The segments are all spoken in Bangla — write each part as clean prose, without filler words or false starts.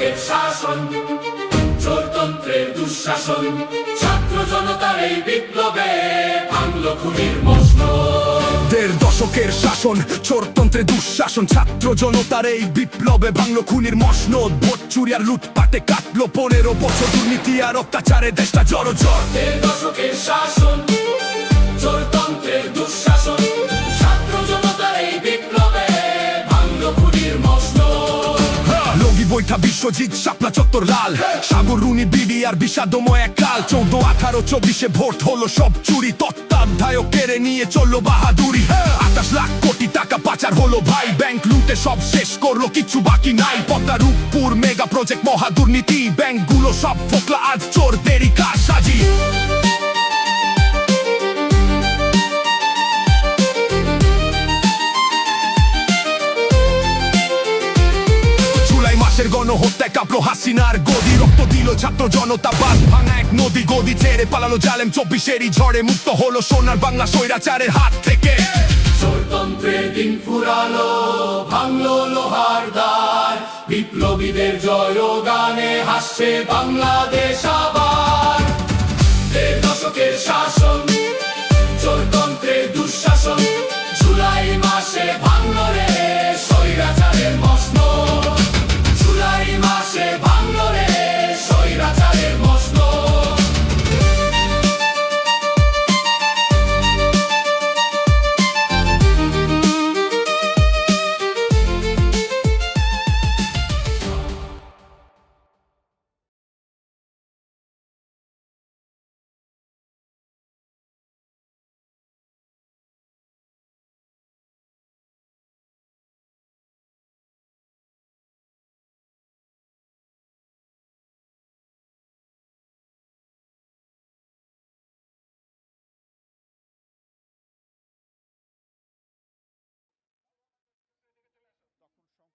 দশকের শাসন, চোরতন্ত্রের দুঃশাসন, ছাত্র জনতার এই বিপ্লবে ভাঙলো খুনির মসনদ। ১.৫ দশকের শাসন, চোরতন্ত্রের দুঃশাসন, ছাত্র জনতার এই বিপ্লবে ভাঙলো খুনির মসনদ। ভোট চুরি আর লুটপাটে কাটলো ১৫ বছর, দুর্নীতি আর অত্যাচারে দেশটা জড়জড়। ১.৫ দশকের শাসন, চোরতন্ত্রের দুঃশাসন, ছাত্র জনতার এই বিপ্লবে ভাঙলো খুনির মসনদ। লগি বৈঠা বিশ্বজিৎ, শাপলা চত্বর লাল, সাগর রুনি বিডি আর বিষাদময় এক কাল। ১৪, ১৮, ২৪-এ ভোট হলো সব চুরি, তত্ত্বাবধায়ক কেড়ে নিয়ে চললো বাহাদুরি। ২৮ লাখ কোটি টাকা পাচার হলো ভাই, ব্যাংক লুটে সব শেষ করলো, কিচ্ছু বাকি নাই। পদ্মা রূপপুর মেগা প্রজেক্ট মহা দুর্নীতি, ব্যাংকগুলো সব ফোকলা আজ চোরদেরই কারসাজি। গণহত্যায় কাঁপলো হাসিনার গদি, রক্ত দিল ছাত্র জনতা, বাঁধ ভাঙা এক নদী। গদি ছেড়ে পালালো জালেম ২৪-এরই ঝড়ে, মুক্ত হলো সোনার বাংলা স্বৈরাচারের হাত থেকে। চোরতন্ত্রের দিন ফুরালো, ভাঙলো লোহার দ্বার, বিপ্লবীদের জয়গানে হাসছে বাংলাদেশ আবার। ১.৫ দশকের শাসন, চোরতন্ত্রের দুঃশাসন, জুলাই মাসে ভাঙলো রে স্বৈরাচারের মসনদ। জুলাই মাসে ভাঙলো রে স্বৈরাচারের মসনদ। তখন সংসদ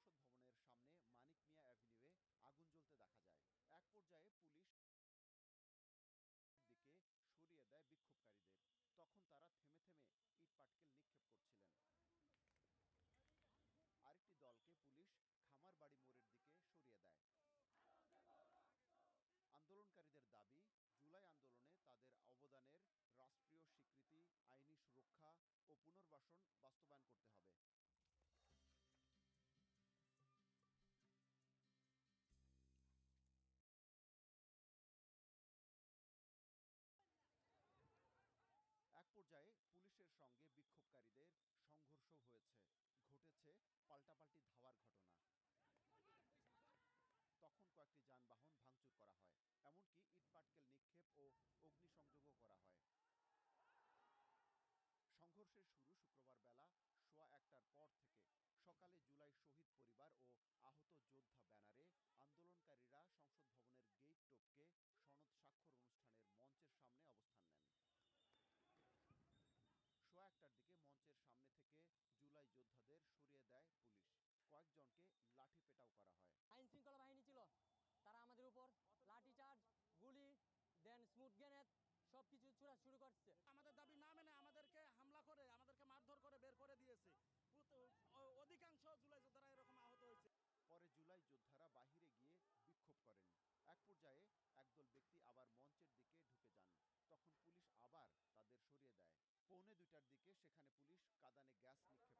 ভবনের সামনে মানিক মিয়া অ্যাভিনিউয়ে আগুন জ্বলতে দেখা যায়। এক পর্যায়ে পুলিশ দিকে সরিয়ে দেয় বিক্ষোভকারীদের। তখন তারা থেমে থেমে ইট পাটকেল নিক্ষেপ করছিলেন। আরেকটি দলকে পুলিশ খামারবাড়ি মোড়ের দিকে সরিয়ে দেয়। আন্দোলনকারীদের দাবি, জুলাই আন্দোলনে তাদের অবদানের রাষ্ট্রীয় স্বীকৃতি, আইনি সুরক্ষা ও পুনর্বাসন বাস্তবায়ন করতে হবে। এক পর্যায়ে পুলিশের সঙ্গে বিক্ষোভকারীদের সংঘর্ষ হয়েছে, ঘটেছে পাল্টাপাল্টি ধাওয়ার ঘটনা। তখন কয়েকটি যানবাহন ভাঙচুর করা হয়, এমনকি ইটপাটকেল নিক্ষেপ ও অগ্নিসংযোগও করা হয়। সংঘর্ষের শুরু শুক্রবার বেলা ১১:০০টার পর থেকে। সকালে জুলাই শহীদ পরিবার ও আহত যোদ্ধা ব্যানারে আন্দোলনকারীরা সংসদ ভবনের গেট টপকে সনদ স্বাক্ষর অনুষ্ঠানের মঞ্চের সামনে অবস্থান নেন। ১১:০০টার দিকে মঞ্চের সামনে থেকে জুলাই যোদ্ধাদের সরিয়ে দেয় পুলিশ। কয়েকজনকে লাঠি পেটাও করা হয়। আইন শৃঙ্খলা বাহিনী ছিল, তারা আমাদের উপর লাঠিচার্জ, গুলি, দেন স্মুথ গ্রেনেড সবকিছু ছোড়া শুরু করছে। আমাদের দাবি না মেনে আমাদেরকে হামলা করে, আমাদেরকে মারধর করে বের করে দিয়েছে। অধিকাংশ জুলাই যোদ্ধারা এরকম আহত হয়েছে। পরে জুলাই যোদ্ধারা বাহিরে গিয়ে বিক্ষোভ করেন। এক পর্যায়ে একদল ব্যক্তি আবার মঞ্চের দিকে ঢুকে যান। তখন পুলিশ আবার তাদের সরিয়ে দেয়। ১:৩০টার দিকে সেখানে পুলিশ কাঁদানে গ্যাস নিক্ষেপ